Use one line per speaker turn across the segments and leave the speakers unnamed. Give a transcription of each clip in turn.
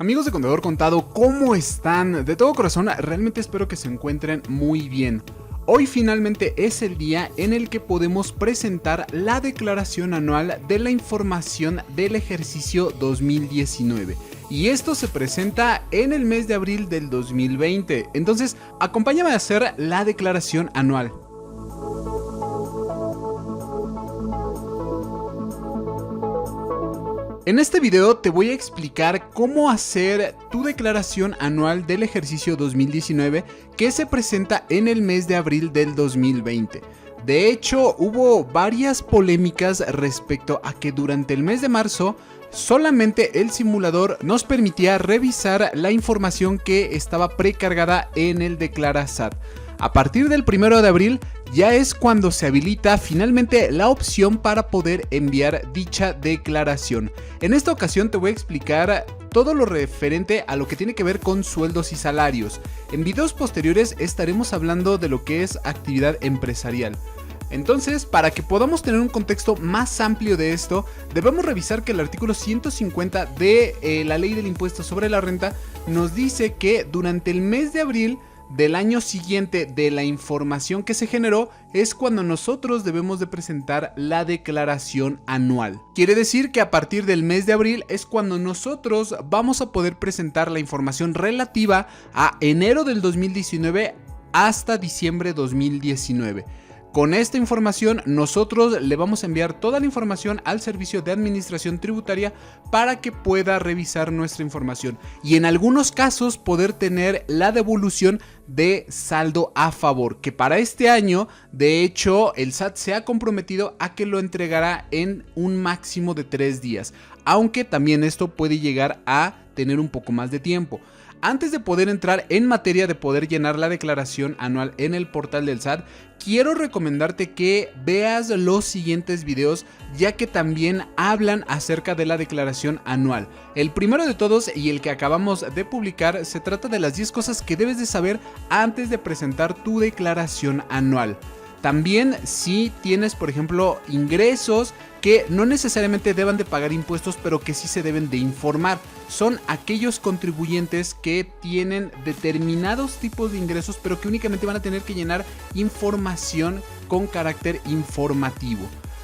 Amigos de Contador Contado, ¿cómo están? De todo corazón, realmente espero que se encuentren muy bien. Hoy finalmente es el día en el que podemos presentar la declaración anual de la información del ejercicio 2019. Y esto se presenta en el mes de abril del 2020. Entonces, acompáñame a hacer la declaración anual. En este video te voy a explicar cómo hacer tu declaración anual del ejercicio 2019 que se presenta en el mes de abril del 2020. De hecho, hubo varias polémicas respecto a que durante el mes de marzo solamente el simulador nos permitía revisar la información que estaba precargada en el DeclaraSAT. A partir del 1 de abril ya es cuando se habilita finalmente la opción para poder enviar dicha declaración. En esta ocasión te voy a explicar todo lo referente a lo que tiene que ver con sueldos y salarios. En videos posteriores estaremos hablando de lo que es actividad empresarial. Entonces, para que podamos tener un contexto más amplio de esto, debemos revisar que el artículo 150 de la Ley del Impuesto sobre la Renta nos dice que durante el mes de abril del año siguiente de la información que se generó es cuando nosotros debemos de presentar la declaración anual. Quiere decir que a partir del mes de abril es cuando nosotros vamos a poder presentar la información relativa a enero del 2019 hasta diciembre 2019. Con esta información nosotros le vamos a enviar toda la información al Servicio de Administración Tributaria para que pueda revisar nuestra información y en algunos casos poder tener la devolución de saldo a favor, que para este año de hecho el SAT se ha comprometido a que lo entregará en un máximo de 3 días, aunque también esto puede llegar a tener un poco más de tiempo. Antes de poder entrar en materia de poder llenar la declaración anual en el portal del SAT, quiero recomendarte que veas los siguientes videos, ya que también hablan acerca de la declaración anual. El primero de todos y el que acabamos de publicar se trata de las 10 cosas que debes de saber antes de presentar tu declaración anual. También si tienes, por ejemplo, ingresos que no necesariamente deban de pagar impuestos, pero que sí se deben de informar. Son aquellos contribuyentes que tienen determinados tipos de ingresos, pero que únicamente van a tener que llenar información con carácter informativo.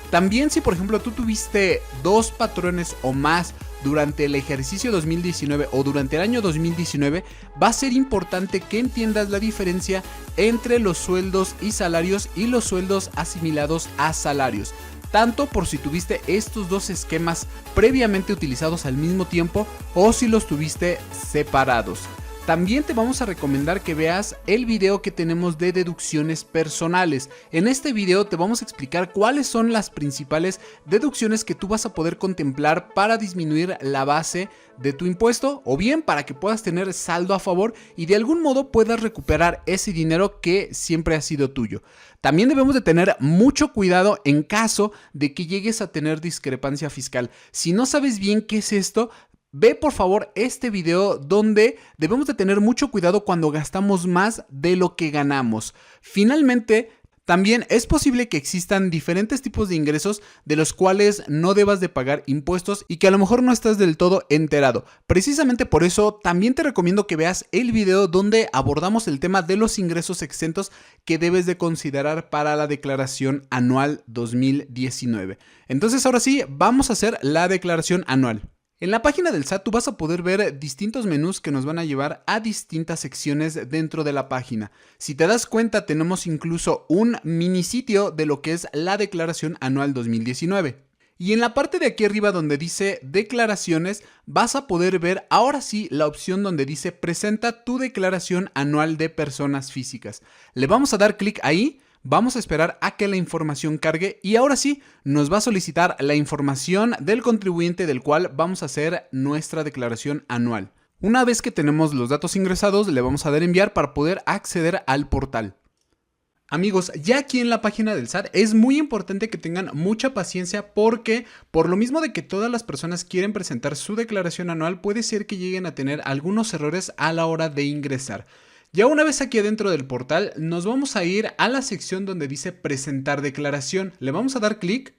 También si por ejemplo tú tuviste 2 patrones o más durante el ejercicio 2019 o durante el año 2019, va a ser importante que entiendas la diferencia entre los sueldos y salarios y los sueldos asimilados a salarios. Tanto por si tuviste estos dos esquemas previamente utilizados al mismo tiempo o si los tuviste separados. También te vamos a recomendar que veas el video que tenemos de deducciones personales. En este video te vamos a explicar cuáles son las principales deducciones que tú vas a poder contemplar para disminuir la base de tu impuesto o bien para que puedas tener saldo a favor y de algún modo puedas recuperar ese dinero que siempre ha sido tuyo. También debemos de tener mucho cuidado en caso de que llegues a tener discrepancia fiscal. Si no sabes bien qué es esto, ve por favor este video donde debemos de tener mucho cuidado cuando gastamos más de lo que ganamos. Finalmente, también es posible que existan diferentes tipos de ingresos de los cuales no debas de pagar impuestos y que a lo mejor no estás del todo enterado. Precisamente por eso también te recomiendo que veas el video donde abordamos el tema de los ingresos exentos que debes de considerar para la declaración anual 2019. Entonces ahora sí, vamos a hacer la declaración anual. En la página del SAT tú vas a poder ver distintos menús que nos van a llevar a distintas secciones dentro de la página. Si te das cuenta, tenemos incluso un mini sitio de lo que es la declaración anual 2019. Y en la parte de aquí arriba donde dice declaraciones, vas a poder ver ahora sí la opción donde dice presenta tu declaración anual de personas físicas. Le vamos a dar clic ahí. Vamos a esperar a que la información cargue y ahora sí nos va a solicitar la información del contribuyente del cual vamos a hacer nuestra declaración anual. Una vez que tenemos los datos ingresados, le vamos a dar enviar para poder acceder al portal. Amigos, ya aquí en la página del SAT es muy importante que tengan mucha paciencia porque por lo mismo de que todas las personas quieren presentar su declaración anual, puede ser que lleguen a tener algunos errores a la hora de ingresar. Ya una vez aquí adentro del portal, nos vamos a ir a la sección donde dice presentar declaración. Le vamos a dar clic.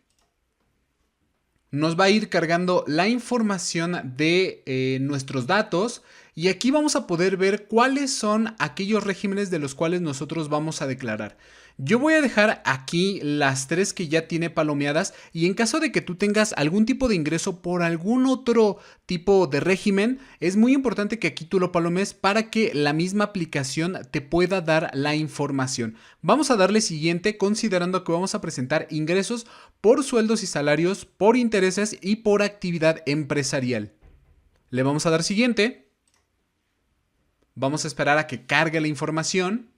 nos va a ir cargando la información de nuestros datos y aquí vamos a poder ver cuáles son aquellos regímenes de los cuales nosotros vamos a declarar. Yo voy a dejar aquí las 3 que ya tiene palomeadas y en caso de que tú tengas algún tipo de ingreso por algún otro tipo de régimen, es muy importante que aquí tú lo palomees para que la misma aplicación te pueda dar la información. Vamos a darle siguiente considerando que vamos a presentar ingresos por sueldos y salarios, por intereses y por actividad empresarial. Le vamos a dar siguiente. Vamos a esperar a que cargue la información.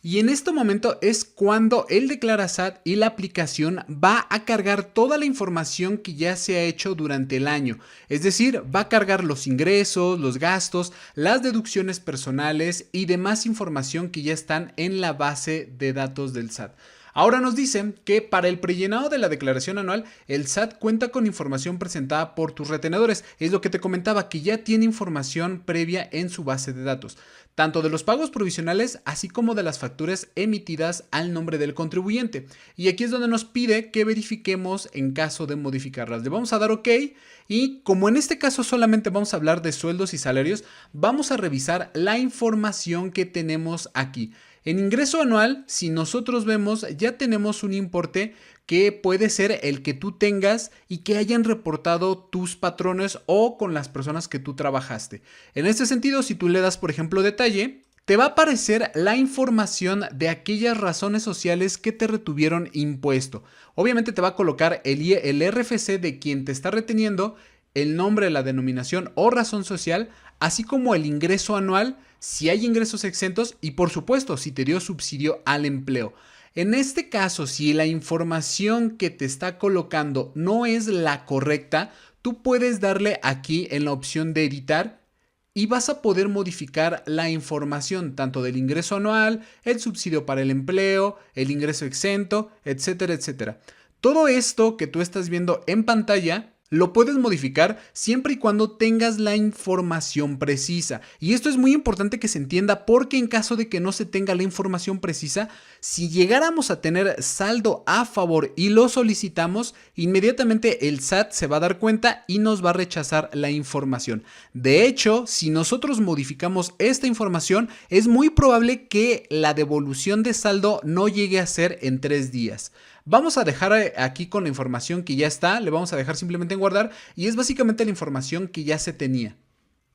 Y en este momento es cuando el DeclaraSAT y la aplicación va a cargar toda la información que ya se ha hecho durante el año. Es decir, va a cargar los ingresos, los gastos, las deducciones personales y demás información que ya están en la base de datos del SAT. Ahora nos dicen que para el prellenado de la declaración anual, el SAT cuenta con información presentada por tus retenedores. Es lo que te comentaba, que ya tiene información previa en su base de datos, tanto de los pagos provisionales, así como de las facturas emitidas al nombre del contribuyente. Y aquí es donde nos pide que verifiquemos en caso de modificarlas. Le vamos a dar OK y como en este caso solamente vamos a hablar de sueldos y salarios, vamos a revisar la información que tenemos aquí. En ingreso anual, si nosotros vemos, ya tenemos un importe que puede ser el que tú tengas y que hayan reportado tus patrones o con las personas que tú trabajaste. En este sentido, si tú le das, por ejemplo, detalle, te va a aparecer la información de aquellas razones sociales que te retuvieron impuesto. Obviamente te va a colocar el RFC de quien te está reteniendo, el nombre, la denominación o razón social, así como el ingreso anual, si hay ingresos exentos y por supuesto si te dio subsidio al empleo. En este caso, si la información que te está colocando no es la correcta, tú puedes darle aquí en la opción de editar y vas a poder modificar la información tanto del ingreso anual, el subsidio para el empleo, el ingreso exento, etcétera, etcétera. Todo esto que tú estás viendo en pantalla lo puedes modificar siempre y cuando tengas la información precisa. Y esto es muy importante que se entienda porque en caso de que no se tenga la información precisa, si llegáramos a tener saldo a favor y lo solicitamos, inmediatamente el SAT se va a dar cuenta y nos va a rechazar la información. De hecho, si nosotros modificamos esta información, es muy probable que la devolución de saldo no llegue a ser en 3 días. Vamos a dejar aquí con la información que ya está, le vamos a dejar simplemente en guardar y es básicamente la información que ya se tenía.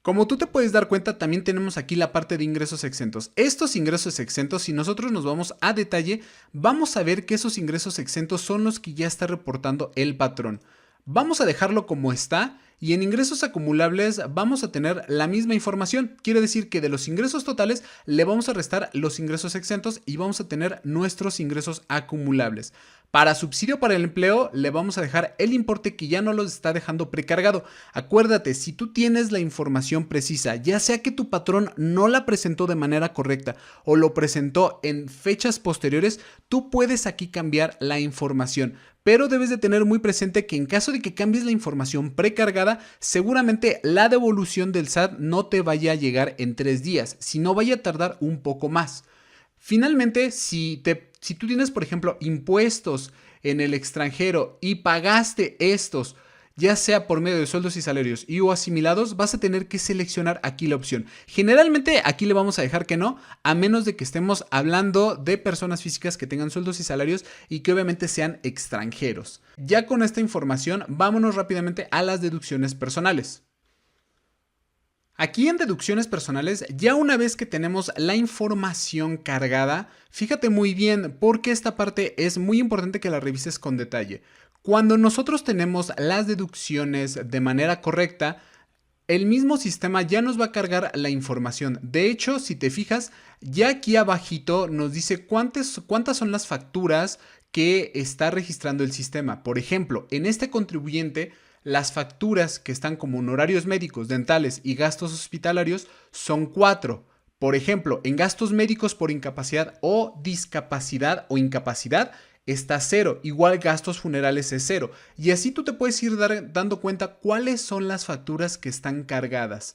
Como tú te puedes dar cuenta, también tenemos aquí la parte de ingresos exentos. Estos ingresos exentos, si nosotros nos vamos a detalle, vamos a ver que esos ingresos exentos son los que ya está reportando el patrón. Vamos a dejarlo como está y en ingresos acumulables vamos a tener la misma información. Quiere decir que de los ingresos totales le vamos a restar los ingresos exentos y vamos a tener nuestros ingresos acumulables. Para subsidio para el empleo le vamos a dejar el importe que ya no lo está dejando precargado. Acuérdate, si tú tienes la información precisa, ya sea que tu patrón no la presentó de manera correcta o lo presentó en fechas posteriores, tú puedes aquí cambiar la información. Pero debes de tener muy presente que en caso de que cambies la información precargada, seguramente la devolución del SAT no te vaya a llegar en 3 días, sino vaya a tardar un poco más. Finalmente, si tú tienes, por ejemplo, impuestos en el extranjero y pagaste estos, ya sea por medio de sueldos y salarios y o asimilados, vas a tener que seleccionar aquí la opción. Generalmente aquí le vamos a dejar que no, a menos de que estemos hablando de personas físicas que tengan sueldos y salarios y que obviamente sean extranjeros. Ya con esta información, vámonos rápidamente a las deducciones personales. Aquí en deducciones personales, ya una vez que tenemos la información cargada, fíjate muy bien porque esta parte es muy importante que la revises con detalle. Cuando nosotros tenemos las deducciones de manera correcta, el mismo sistema ya nos va a cargar la información. De hecho, si te fijas, ya aquí abajito nos dice cuántas son las facturas que está registrando el sistema. Por ejemplo, en este contribuyente, las facturas que están como honorarios médicos, dentales y gastos hospitalarios son 4. Por ejemplo, en gastos médicos por incapacidad o discapacidad o incapacidad está 0. Igual gastos funerales es 0. Y así tú te puedes ir dando cuenta cuáles son las facturas que están cargadas.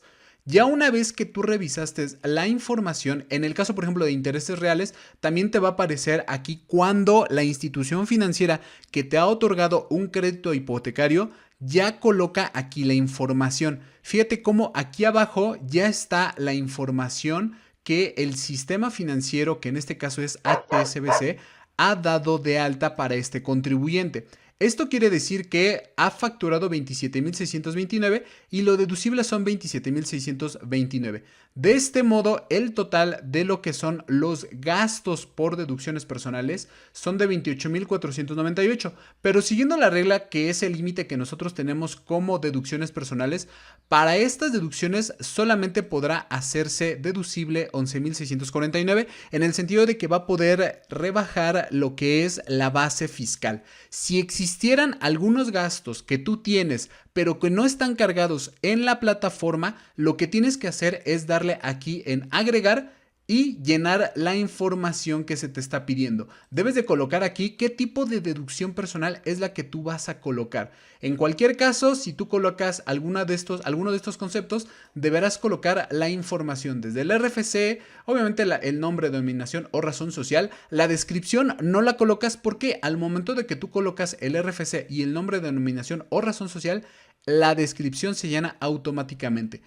Ya una vez que tú revisaste la información, en el caso por ejemplo de intereses reales, también te va a aparecer aquí cuando la institución financiera que te ha otorgado un crédito hipotecario ya coloca aquí la información. Fíjate cómo aquí abajo ya está la información que el sistema financiero, que en este caso es HSBC, ha dado de alta para este contribuyente. Esto quiere decir que ha facturado 27,629 y lo deducible son 27,629. De este modo, el total de lo que son los gastos por deducciones personales son de 28,498. Pero siguiendo la regla, que es el límite que nosotros tenemos como deducciones personales, para estas deducciones solamente podrá hacerse deducible 11,649 en el sentido de que va a poder rebajar lo que es la base fiscal. Si existieran algunos gastos que tú tienes pero que no están cargados en la plataforma, lo que tienes que hacer es darle aquí en agregar y llenar la información que se te está pidiendo. Debes de colocar aquí qué tipo de deducción personal es la que tú vas a colocar. En cualquier caso, si tú colocas alguno de estos conceptos, deberás colocar la información desde el RFC, obviamente el nombre, denominación o razón social. La descripción no la colocas porque al momento de que tú colocas el RFC y el nombre, denominación o razón social, la descripción se llena automáticamente.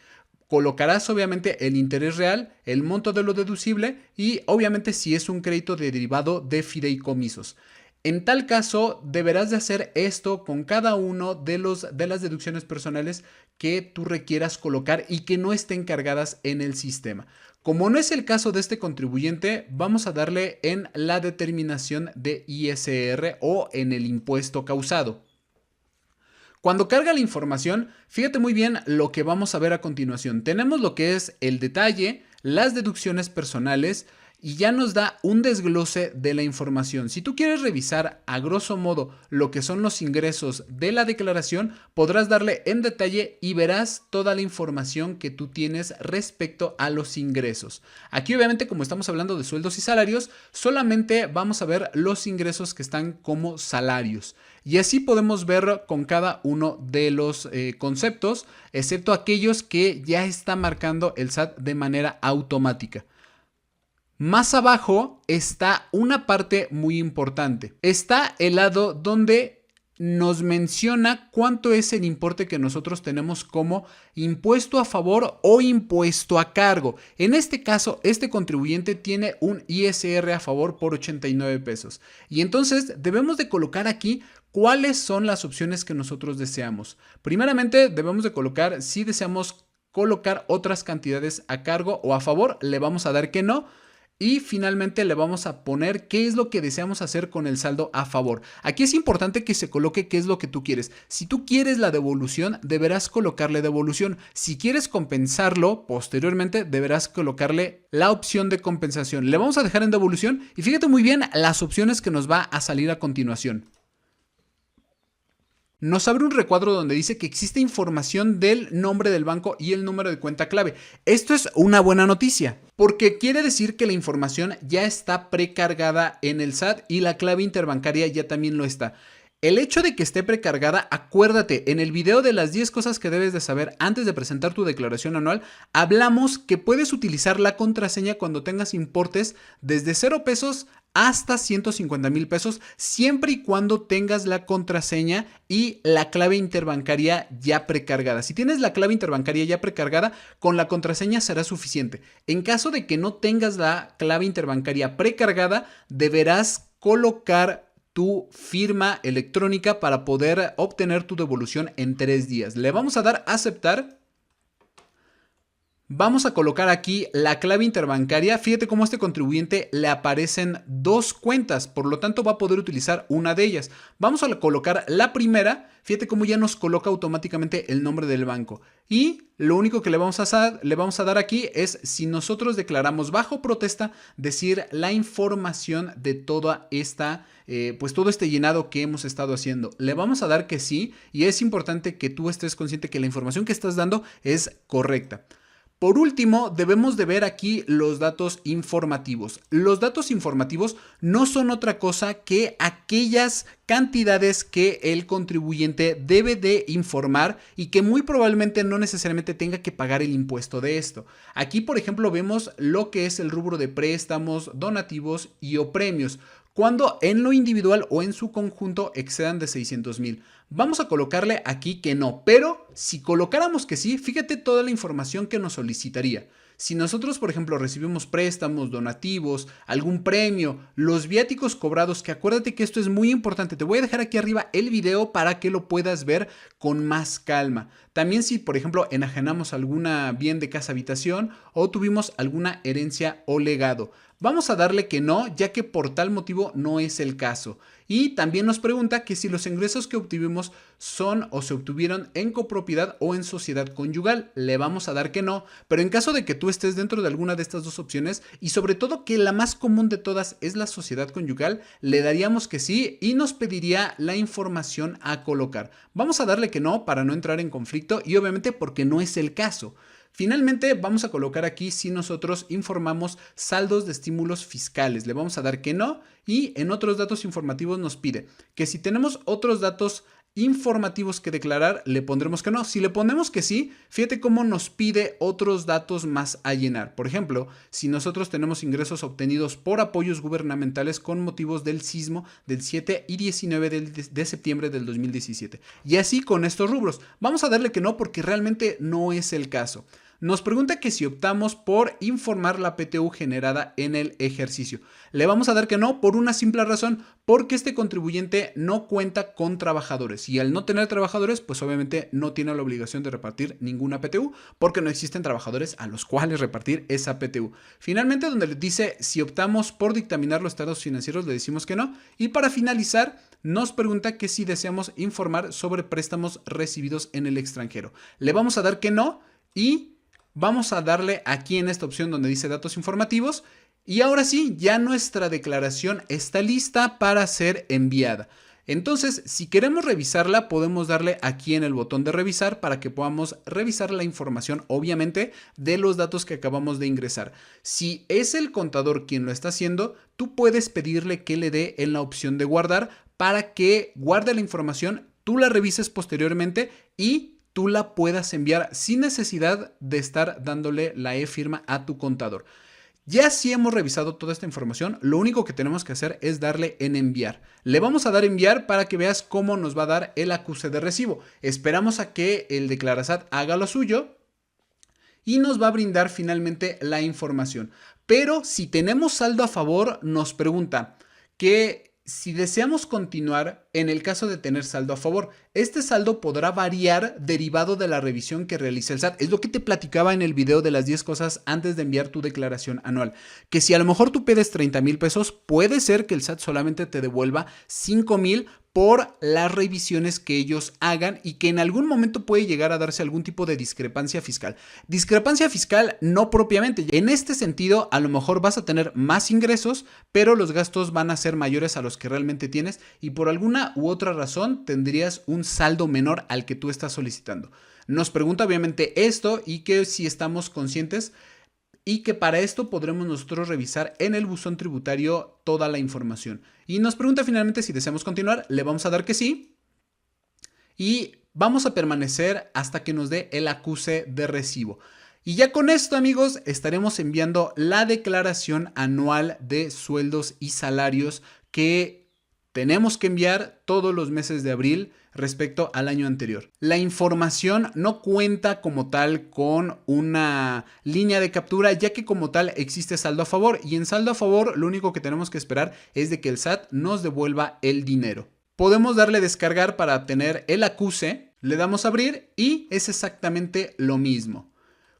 Colocarás obviamente el interés real, el monto de lo deducible y obviamente si es un crédito derivado de fideicomisos. En tal caso, deberás de hacer esto con cada uno de las deducciones personales que tú requieras colocar y que no estén cargadas en el sistema. Como no es el caso de este contribuyente, vamos a darle en la determinación de ISR o en el impuesto causado. Cuando carga la información, fíjate muy bien lo que vamos a ver a continuación. Tenemos lo que es el detalle, las deducciones personales y ya nos da un desglose de la información. Si tú quieres revisar a grosso modo lo que son los ingresos de la declaración, podrás darle en detalle y verás toda la información que tú tienes respecto a los ingresos. Aquí obviamente como estamos hablando de sueldos y salarios, solamente vamos a ver los ingresos que están como salarios. Y así podemos ver con cada uno de los conceptos, excepto aquellos que ya está marcando el SAT de manera automática. Más abajo está una parte muy importante. Está el lado donde nos menciona cuánto es el importe que nosotros tenemos como impuesto a favor o impuesto a cargo. En este caso, este contribuyente tiene un ISR a favor por 89 pesos. Y entonces debemos de colocar aquí cuáles son las opciones que nosotros deseamos. Primeramente, debemos de colocar si deseamos colocar otras cantidades a cargo o a favor. Le vamos a dar que no. Y finalmente le vamos a poner qué es lo que deseamos hacer con el saldo a favor. Aquí es importante que se coloque qué es lo que tú quieres. Si tú quieres la devolución, deberás colocarle devolución. Si quieres compensarlo, posteriormente deberás colocarle la opción de compensación. Le vamos a dejar en devolución y fíjate muy bien las opciones que nos va a salir a continuación. Nos abre un recuadro donde dice que existe información del nombre del banco y el número de cuenta clave. Esto es una buena noticia, porque quiere decir que la información ya está precargada en el SAT y la clave interbancaria ya también lo está. El hecho de que esté precargada, acuérdate, en el video de las 10 cosas que debes de saber antes de presentar tu declaración anual, hablamos que puedes utilizar la contraseña cuando tengas importes desde 0 pesos hasta 150,000 pesos, siempre y cuando tengas la contraseña y la clave interbancaria ya precargada. Si tienes la clave interbancaria ya precargada, con la contraseña será suficiente. En caso de que no tengas la clave interbancaria precargada, deberás colocar tu firma electrónica para poder obtener tu devolución en 3 días. Le vamos a dar a aceptar. Vamos a colocar aquí la clave interbancaria. Fíjate cómo a este contribuyente le aparecen 2 cuentas, por lo tanto va a poder utilizar una de ellas. Vamos a colocar la primera. Fíjate cómo ya nos coloca automáticamente el nombre del banco. Y lo único que le vamos a dar aquí es, si nosotros declaramos bajo protesta, decir la información de toda esta, pues todo este llenado que hemos estado haciendo. Le vamos a dar que sí, y es importante que tú estés consciente que la información que estás dando es correcta. Por último, debemos de ver aquí los datos informativos. Los datos informativos no son otra cosa que aquellas cantidades que el contribuyente debe de informar y que muy probablemente no necesariamente tenga que pagar el impuesto de esto. Aquí, por ejemplo, vemos lo que es el rubro de préstamos, donativos y o premios, cuando en lo individual o en su conjunto excedan de 600,000. Vamos a colocarle aquí que no, pero si colocáramos que sí, fíjate toda la información que nos solicitaría. Si nosotros, por ejemplo, recibimos préstamos, donativos, algún premio, los viáticos cobrados, que acuérdate que esto es muy importante. Te voy a dejar aquí arriba el video para que lo puedas ver con más calma. También si, por ejemplo, enajenamos alguna bien de casa habitación o tuvimos alguna herencia o legado. Vamos a darle que no, ya que por tal motivo no es el caso. Y también nos pregunta que si los ingresos que obtuvimos son o se obtuvieron en copropiedad o en sociedad conyugal. Le vamos a dar que no, pero en caso de que tú estés dentro de alguna de estas dos opciones y sobre todo que la más común de todas es la sociedad conyugal, le daríamos que sí y nos pediría la información a colocar. Vamos a darle que no para no entrar en conflicto y obviamente porque no es el caso. Finalmente vamos a colocar aquí si nosotros informamos saldos de estímulos fiscales. Le vamos a dar que no y en otros datos informativos nos pide que si tenemos otros datos informativos que declarar, le pondremos que no. Si le ponemos que sí, fíjate cómo nos pide otros datos más a llenar. Por ejemplo, si nosotros tenemos ingresos obtenidos por apoyos gubernamentales con motivos del sismo del 7 y 19 de septiembre del 2017. Y así con estos rubros. Vamos a darle que no porque realmente no es el caso. Nos pregunta que si optamos por informar la PTU generada en el ejercicio. Le vamos a dar que no por una simple razón, porque este contribuyente no cuenta con trabajadores y al no tener trabajadores, pues obviamente no tiene la obligación de repartir ninguna PTU porque no existen trabajadores a los cuales repartir esa PTU. Finalmente, donde le dice si optamos por dictaminar los estados financieros, le decimos que no. Y para finalizar, nos pregunta que si deseamos informar sobre préstamos recibidos en el extranjero. Le vamos a dar que no y vamos a darle aquí en esta opción donde dice datos informativos y ahora sí, ya nuestra declaración está lista para ser enviada. Entonces, si queremos revisarla, podemos darle aquí en el botón de revisar para que podamos revisar la información, obviamente, de los datos que acabamos de ingresar. Si es el contador quien lo está haciendo, tú puedes pedirle que le dé en la opción de guardar para que guarde la información, tú la revises posteriormente y tú la puedas enviar sin necesidad de estar dándole la e-firma a tu contador. Ya si hemos revisado toda esta información, lo único que tenemos que hacer es darle en enviar. Le vamos a dar enviar para que veas cómo nos va a dar el acuse de recibo. Esperamos a que el Declarasat haga lo suyo y nos va a brindar finalmente la información. Pero si tenemos saldo a favor, nos pregunta que si deseamos continuar en el caso de tener saldo a favor, este saldo podrá variar derivado de la revisión que realice el SAT. Es lo que te platicaba en el video de las 10 cosas antes de enviar tu declaración anual. Que si a lo mejor tú pides 30,000 pesos, puede ser que el SAT solamente te devuelva 5,000 por las revisiones que ellos hagan y que en algún momento puede llegar a darse algún tipo de discrepancia fiscal. Discrepancia fiscal no propiamente. En este sentido, a lo mejor vas a tener más ingresos, pero los gastos van a ser mayores a los que realmente tienes y por alguna u otra razón tendrías un saldo menor al que tú estás solicitando. Nos pregunta obviamente esto y que si estamos conscientes y que para esto podremos nosotros revisar en el buzón tributario toda la información. Y nos pregunta finalmente si deseamos continuar, le vamos a dar que sí y vamos a permanecer hasta que nos dé el acuse de recibo. Y ya con esto, amigos, estaremos enviando la declaración anual de sueldos y salarios que tenemos que enviar todos los meses de abril respecto al año anterior. La información no cuenta como tal con una línea de captura, ya que como tal existe saldo a favor y en saldo a favor lo único que tenemos que esperar es de que el SAT nos devuelva el dinero. Podemos darle descargar para obtener el acuse, le damos a abrir y es exactamente lo mismo.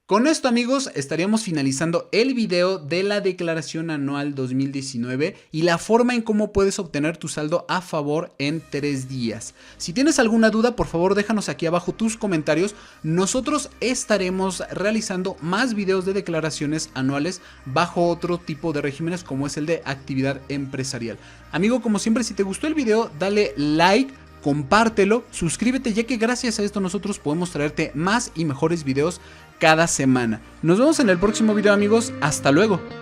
Con esto, amigos, estaríamos finalizando el video de la declaración anual 2019 y la forma en cómo puedes obtener tu saldo a favor en 3 días. Si tienes alguna duda, por favor déjanos aquí abajo tus comentarios. Nosotros estaremos realizando más videos de declaraciones anuales bajo otro tipo de regímenes como es el de actividad empresarial. Amigo, como siempre, si te gustó el video, dale like, compártelo, suscríbete, ya que gracias a esto nosotros podemos traerte más y mejores videos cada semana. Nos vemos en el próximo video, amigos, hasta luego.